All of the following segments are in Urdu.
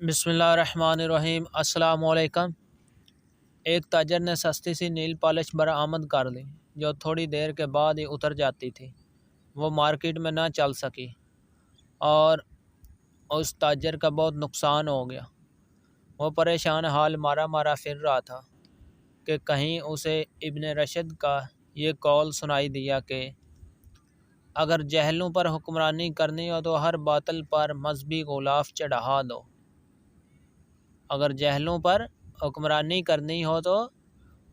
بسم اللہ الرحمن الرحیم۔ السلام علیکم۔ ایک تاجر نے سستی سی نیل پالش برآمد کر لی جو تھوڑی دیر کے بعد ہی اتر جاتی تھی۔ وہ مارکیٹ میں نہ چل سکی اور اس تاجر کا بہت نقصان ہو گیا۔ وہ پریشان حال مارا پھر رہا تھا کہ کہیں اسے ابن رشد کا یہ قول سنائی دیا کہ اگر جہلوں پر حکمرانی کرنی ہو تو ہر باطل پر مذہبی غلاف چڑھا دو۔ اگر جہلوں پر حکمرانی کرنی ہو تو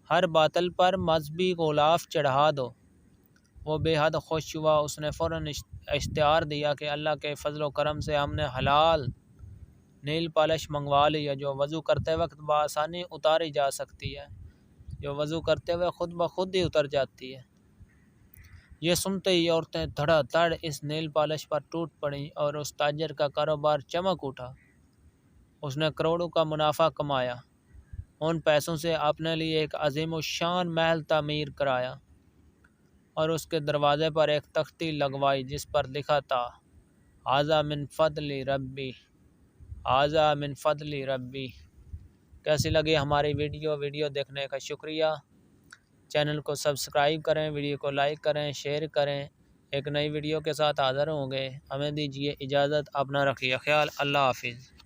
ہر باطل پر مذہبی غلاف چڑھا دو۔ وہ بے حد خوش ہوا۔ اس نے فوراً اشتہار دیا کہ اللہ کے فضل و کرم سے ہم نے حلال نیل پالش منگوا لی ہے جو وضو کرتے وقت بآسانی اتاری جا سکتی ہے، جو وضو کرتے ہوئے خود بخود ہی اتر جاتی ہے۔ یہ سنتے ہی عورتیں دھڑا دھڑ اس نیل پالش پر ٹوٹ پڑیں اور اس تاجر کا کاروبار چمک اٹھا۔ اس نے کروڑوں کا منافع کمایا۔ ان پیسوں سے اپنے لیے ایک عظیم الشان محل تعمیر کرایا اور اس کے دروازے پر ایک تختی لگوائی جس پر لکھا تھا ھذا من فضل ربی، ھذا من فضل ربی۔ کیسی لگی ہماری ویڈیو دیکھنے کا شکریہ۔ چینل کو سبسکرائب کریں، ویڈیو کو لائک کریں، شیئر کریں۔ ایک نئی ویڈیو کے ساتھ حاضر ہوں گے۔ ہمیں دیجیے اجازت، اپنا رکھیے خیال۔ اللہ حافظ۔